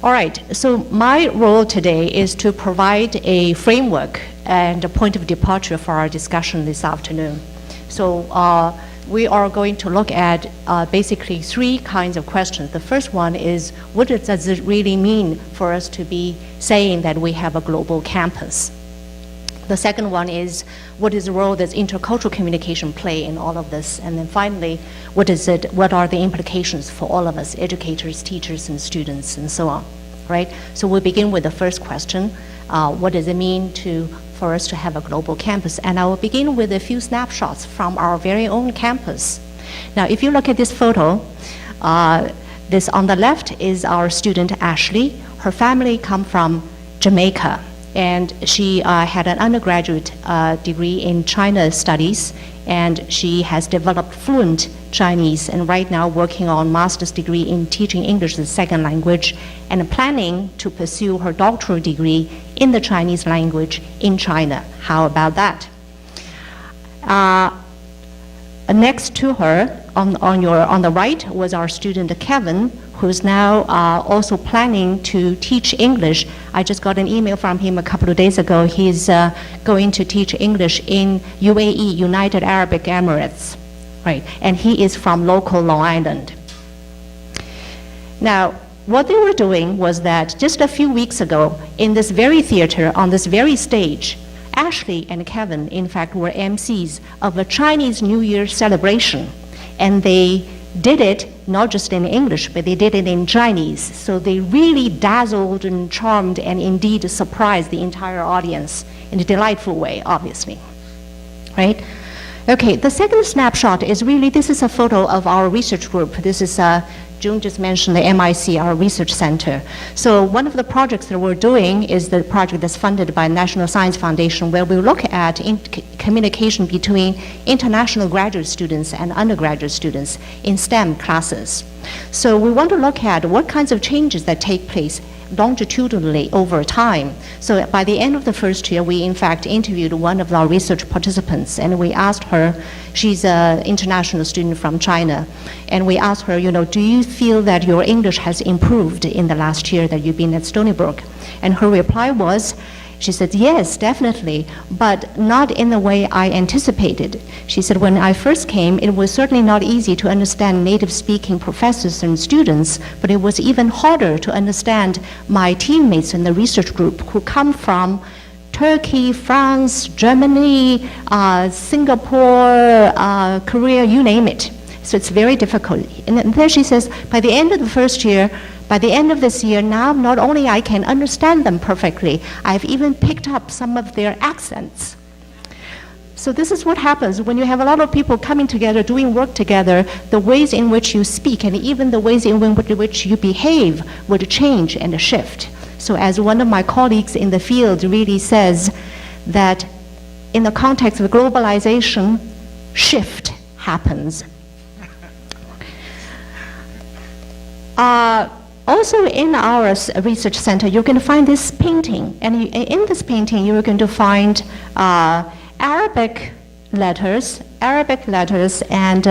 All right, so my role today is to provide a framework and a point of departure for our discussion this afternoon. So we are going to look at basically three kinds of questions. The first one is, what does it really mean for us to be saying that we have a global campus? The second one is, what is the role does intercultural communication play in all of this? And then finally, what are the implications for all of us, educators, teachers, and students, and so on, right? So we'll begin with the first question. What does it mean for us to have a global campus? And I will begin with a few snapshots from our very own campus. Now, if you look at this photo, this on the left is our student Ashley. Her family come from Jamaica, and she had an undergraduate degree in China studies, and she has developed fluent Chinese, and right now working on master's degree in teaching English as a second language, and planning to pursue her doctoral degree in the Chinese language in China. How about that? Next to her, on the right, was our student Kevin, who's now also planning to teach English. I just got an email from him a couple of days ago. He's going to teach English in UAE, United Arab Emirates, right? And he is from local Long Island. Now, what they were doing was that just a few weeks ago, in this very theater, on this very stage, Ashley and Kevin, in fact, were MCs of a Chinese New Year celebration. And they did it not just in English, but they did it in Chinese. So they really dazzled and charmed and indeed surprised the entire audience in a delightful way, obviously, right? Okay, the second snapshot is really, this is a photo of our research group. This is June just mentioned the MIC, our research center. So one of the projects that we're doing is the project that's funded by National Science Foundation, where we look at communication between international graduate students and undergraduate students in STEM classes. So we want to look at what kinds of changes that take place longitudinally over time. So by the end of the first year, we in fact interviewed one of our research participants, and we asked her, she's an international student from China, and we asked her, do you feel that your English has improved in the last year that you've been at Stony Brook? And her reply was, she said, yes, definitely, but not in the way I anticipated. She said, when I first came, it was certainly not easy to understand native-speaking professors and students, but it was even harder to understand my teammates in the research group who come from Turkey, France, Germany, Singapore, Korea, you name it. So it's very difficult. And then she says, by the end of the first year, by the end of this year, now not only I can understand them perfectly, I've even picked up some of their accents. So this is what happens when you have a lot of people coming together, doing work together. The ways in which you speak and even the ways in which you behave would change and shift. So as one of my colleagues in the field really says, that in the context of globalization, shift happens. Also in our research center, you're going to find this painting. And in this painting, you're going to find Arabic letters and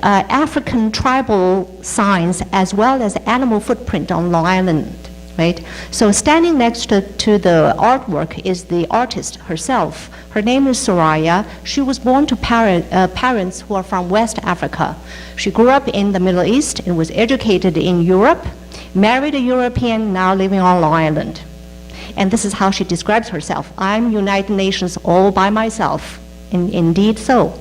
African tribal signs, as well as animal footprint on Long Island, right? So standing next to the artwork is the artist herself. Her name is Soraya. She was born to parents who are from West Africa. She grew up in the Middle East and was educated in Europe, married a European, now living on Long Island. And this is how she describes herself. I'm United Nations all by myself. Indeed so.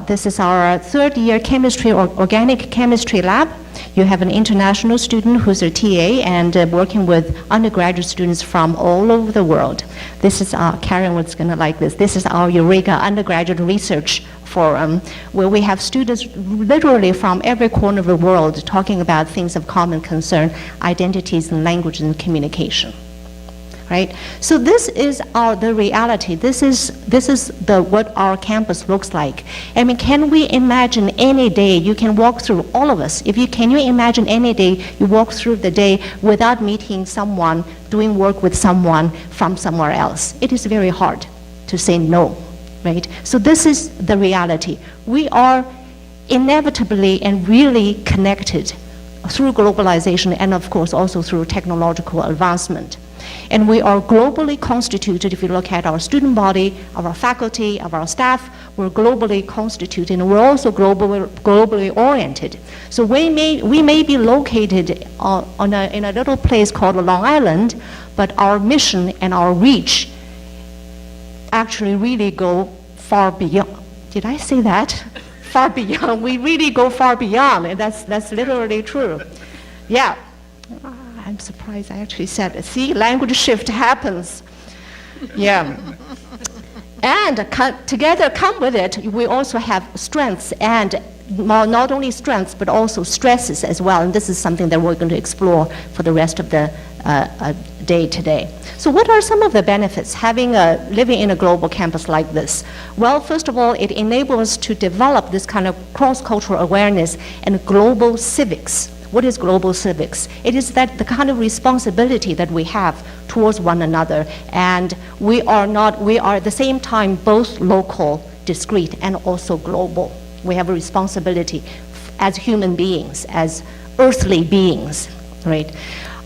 This is our third year chemistry or organic chemistry lab. You have an international student who's a TA and working with undergraduate students from all over the world. This is Karen was gonna like this. This is our Eureka Undergraduate Research Forum, where we have students literally from every corner of the world talking about things of common concern, identities and language and communication. Right? So this is the reality. This is what our campus looks like. I mean, can we imagine any day you can walk through, all of us, can you imagine any day you walk through the day without meeting someone, doing work with someone from somewhere else? It is very hard to say no, right? So this is the reality. We are inevitably and really connected through globalization and of course also through technological advancement. And we are globally constituted. If you look at our student body, our faculty, our staff, we're globally constituted, and we're also globally oriented. So we may be located in a little place called Long Island, but our mission and our reach actually really go far beyond. Did I say that? Far beyond. We really go far beyond, and that's literally true. Yeah. I'm surprised I actually said it. See, language shift happens. Yeah. And together come with it, we also have strengths, and not only strengths, but also stresses as well. And this is something that we're going to explore for the rest of the day today. So what are some of the benefits having living in a global campus like this? Well, first of all, it enables us to develop this kind of cross-cultural awareness and global civics. What is global civics? It is that the kind of responsibility that we have towards one another, and we are at the same time both local, discrete, and also global. We have a responsibility as human beings, as earthly beings, right?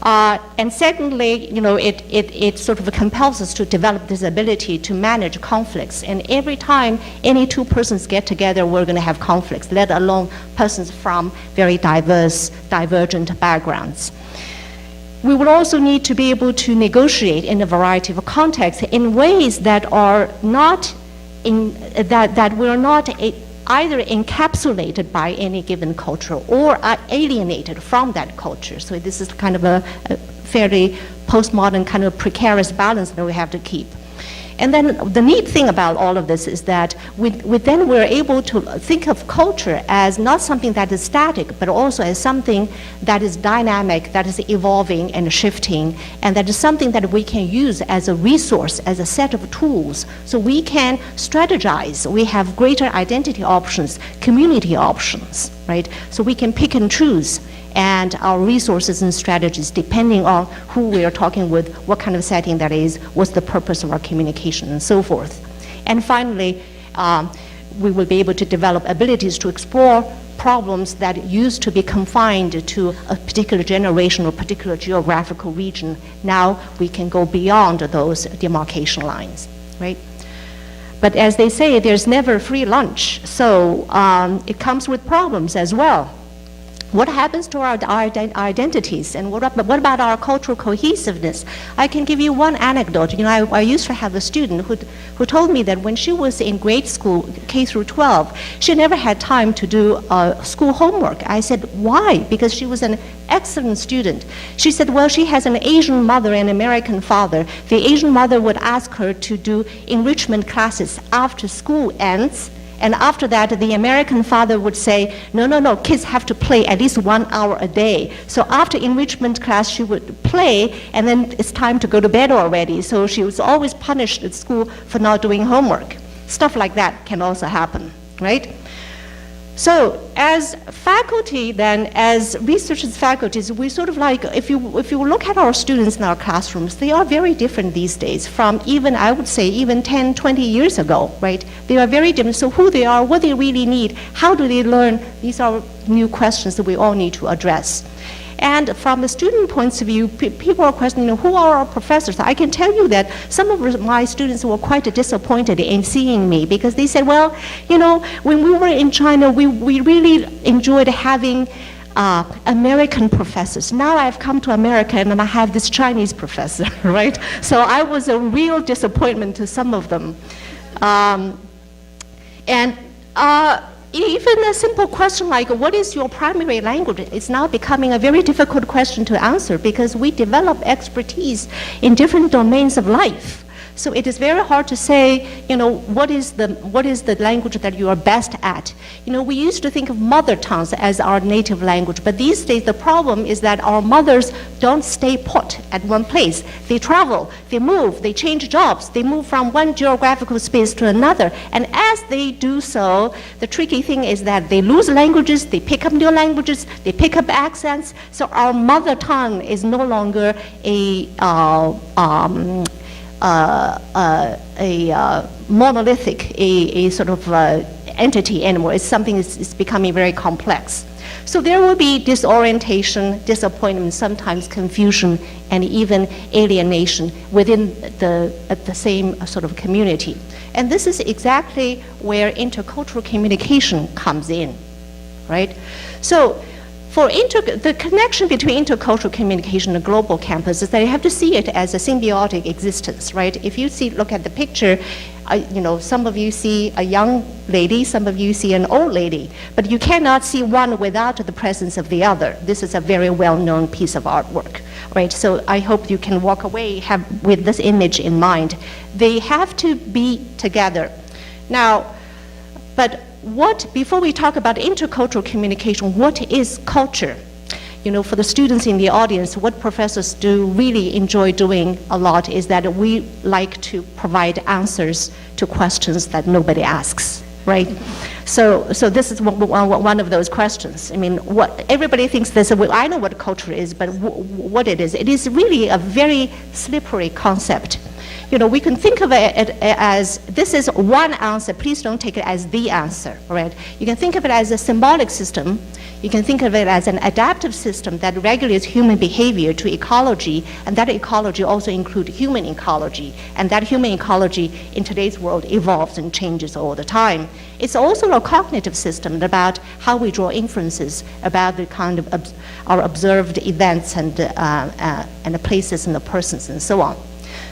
And secondly, it sort of compels us to develop this ability to manage conflicts. And every time any two persons get together, we're going to have conflicts, let alone persons from very divergent backgrounds. We will also need to be able to negotiate in a variety of contexts in ways that are not that we're not either encapsulated by any given culture or are alienated from that culture. So this is kind of a fairly postmodern kind of precarious balance that we have to keep. And then the neat thing about all of this is that then we're able to think of culture as not something that is static, but also as something that is dynamic, that is evolving and shifting, and that is something that we can use as a resource, as a set of tools. So we can strategize. We have greater identity options, community options, right? So we can pick and choose and our resources and strategies depending on who we are talking with, what kind of setting that is, what's the purpose of our communication, and so forth. And finally, we will be able to develop abilities to explore problems that used to be confined to a particular generation or particular geographical region. Now we can go beyond those demarcation lines, right? But as they say, there's never free lunch, so it comes with problems as well. What happens to our identities, and what about our cultural cohesiveness? I can give you one anecdote. I used to have a student who told me that when she was in grade school, K through 12, she never had time to do school homework. I said, why? Because she was an excellent student. She said, well, she has an Asian mother and American father. The Asian mother would ask her to do enrichment classes after school ends. And after that, the American father would say, no, kids have to play at least 1 hour a day. So after enrichment class, she would play, and then it's time to go to bed already. So she was always punished at school for not doing homework. Stuff like that can also happen, right? So as faculty then, as researchers, faculties, we sort of like, if you look at our students in our classrooms, they are very different these days from even, I would say, even 10, 20 years ago, right? They are very different. So who they are, what they really need, how do they learn, these are new questions that we all need to address. And from the student points of view, people are questioning, who are our professors? I can tell you that some of my students were quite disappointed in seeing me because they said, well, when we were in China, we really enjoyed having American professors. Now I've come to America and then I have this Chinese professor, right? So I was a real disappointment to some of them. Even a simple question like, what is your primary language? It's now becoming a very difficult question to answer because we develop expertise in different domains of life. So it is very hard to say, what is the language that you are best at? We used to think of mother tongues as our native language, but these days the problem is that our mothers don't stay put at one place. They travel, they move, they change jobs, they move from one geographical space to another. And as they do so, the tricky thing is that they lose languages, they pick up new languages, they pick up accents. So our mother tongue is no longer a monolithic, a sort of entity anymore. It's something that's becoming very complex. So there will be disorientation, disappointment, sometimes confusion, and even alienation within the same sort of community. And this is exactly where intercultural communication comes in, right? So for the connection between intercultural communication and global campus is that you have to see it as a symbiotic existence, right? If you look at the picture, some of you see a young lady, some of you see an old lady, but you cannot see one without the presence of the other. This is a very well-known piece of artwork, right? So I hope you can walk away with this image in mind. They have to be together. Now, but before we talk about intercultural communication, what is culture? For the students in the audience, what professors do really enjoy doing a lot is that we like to provide answers to questions that nobody asks, right? So this is one of those questions. I mean, everybody thinks this, well, I know what culture is, but what it is really a very slippery concept. We can think of it as, this is one answer, please don't take it as the answer, right? You can think of it as a symbolic system. You can think of it as an adaptive system that regulates human behavior to ecology, and that ecology also includes human ecology, and that human ecology in today's world evolves and changes all the time. It's also a cognitive system about how we draw inferences about the kind of our observed events and the places and the persons and so on.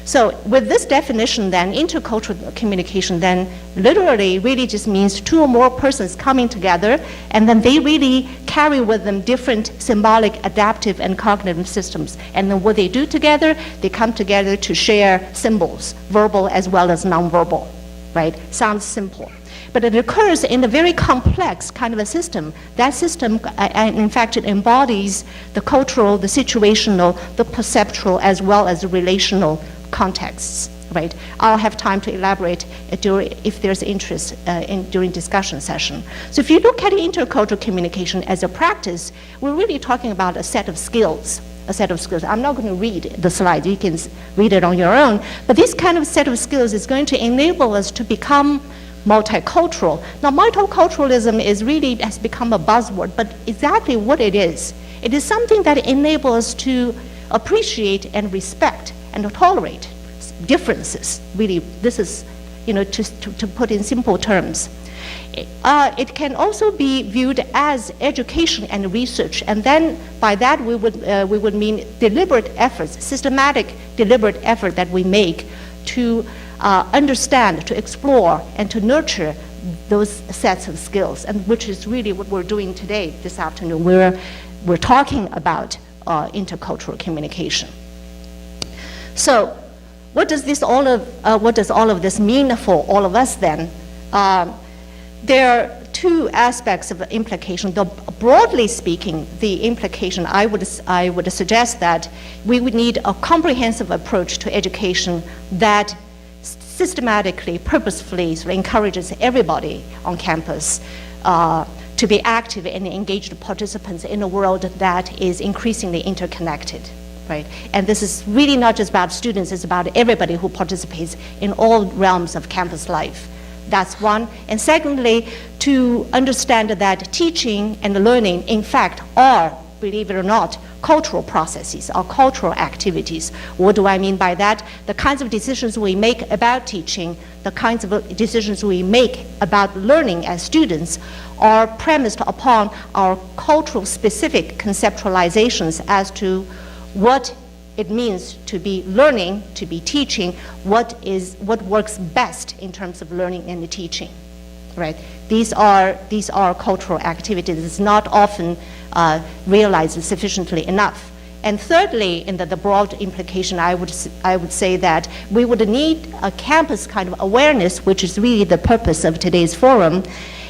So with this definition then, intercultural communication then literally really just means two or more persons coming together, and then they really carry with them different symbolic, adaptive, and cognitive systems. And then what they do together, they come together to share symbols, verbal as well as nonverbal, right? Sounds simple. But it occurs in a very complex kind of a system. That system, in fact, it embodies the cultural, the situational, the perceptual, as well as the relational contexts, right? I'll have time to elaborate if there's interest during discussion session. So if you look at intercultural communication as a practice, we're really talking about a set of skills. I'm not going to read the slide. You can read it on your own. But this kind of set of skills is going to enable us to become multicultural. Now, multiculturalism has become a buzzword, but exactly what it is something that enables us to appreciate and respect and to tolerate differences. Really, this is, to put in simple terms. It can also be viewed as education and research, and then by that we would mean deliberate efforts, systematic deliberate effort that we make to understand, to explore, and to nurture those sets of skills, and which is really what we're doing today, this afternoon. We're talking about intercultural communication. So, what does all of this mean for all of us then? There are two aspects of the implication. Broadly speaking, the implication, I would suggest that we would need a comprehensive approach to education that systematically, purposefully encourages everybody on campus to be active and engaged participants in a world that is increasingly interconnected, right? And this is really not just about students, it's about everybody who participates in all realms of campus life. That's one. And secondly, to understand that teaching and learning, in fact, are, believe it or not, cultural processes or cultural activities. What do I mean by that? The kinds of decisions we make about teaching, the kinds of decisions we make about learning as students are premised upon our cultural specific conceptualizations as to what it means to be learning, to be teaching, what works best in terms of learning and teaching, right? These are cultural activities. It's not often realized sufficiently enough. And thirdly, in the broad implication, I would say that we would need a campus kind of awareness, which is really the purpose of today's forum,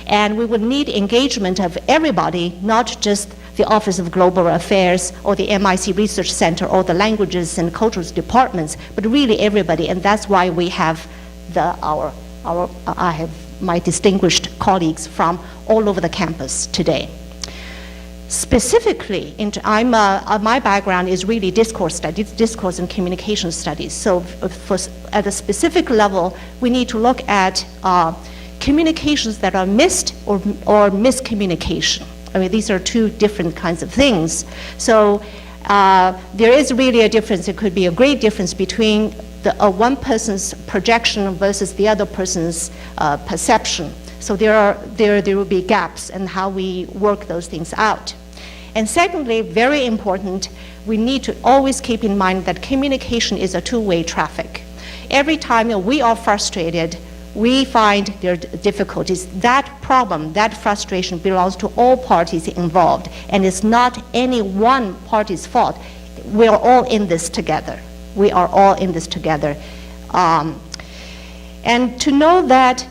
and we would need engagement of everybody, not just the Office of Global Affairs or the MIC Research Center or the languages and cultures departments, but really everybody. And that's why we have I have my distinguished colleagues from all over the campus today. Specifically, my background is really discourse studies, discourse and communication studies. So at a specific level, we need to look at communications that are missed or miscommunication. I mean, these are two different kinds of things. So there is really a difference. It could be a great difference between one person's projection versus the other person's perception. So there will be gaps in how we work those things out. And secondly, very important, we need to always keep in mind that communication is a two-way traffic. Every time we are frustrated, we find there are difficulties. That problem, that frustration belongs to all parties involved, and it's not any one party's fault. We are all in this together. We are all in this together. And to know that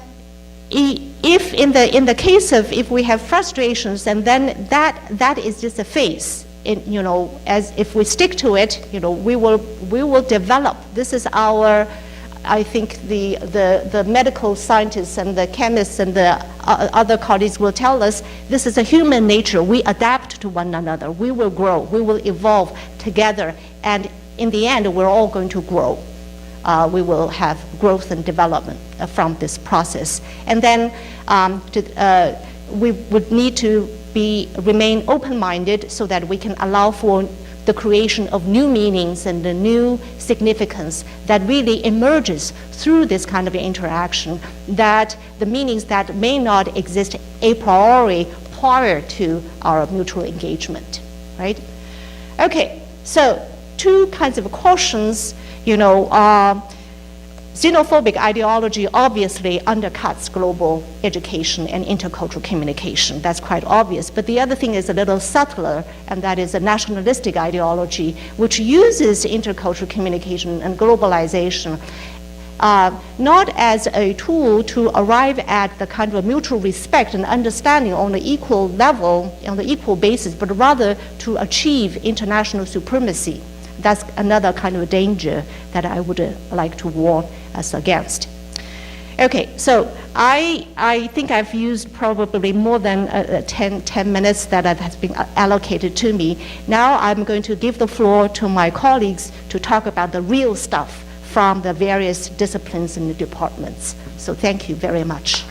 if in the case of if we have frustrations, and then that is just a phase. As if we stick to it, we will develop. This is our, I think the medical scientists and the chemists and the other colleagues will tell us this is a human nature. We adapt to one another. We will grow. We will evolve together, and in the end, we're all going to grow. We will have growth and development from this process. And then we would need to remain open-minded so that we can allow for the creation of new meanings and the new significance that really emerges through this kind of interaction, that the meanings that may not exist a priori prior to our mutual engagement, right? Okay, so two kinds of cautions. Xenophobic ideology obviously undercuts global education and intercultural communication. That's quite obvious. But the other thing is a little subtler, and that is a nationalistic ideology, which uses intercultural communication and globalization not as a tool to arrive at the kind of mutual respect and understanding on the equal level, on the equal basis, but rather to achieve international supremacy. That's another kind of danger that I would like to warn us against. Okay, so I think I've used probably more than 10 minutes that has been allocated to me. Now I'm going to give the floor to my colleagues to talk about the real stuff from the various disciplines and departments. So thank you very much.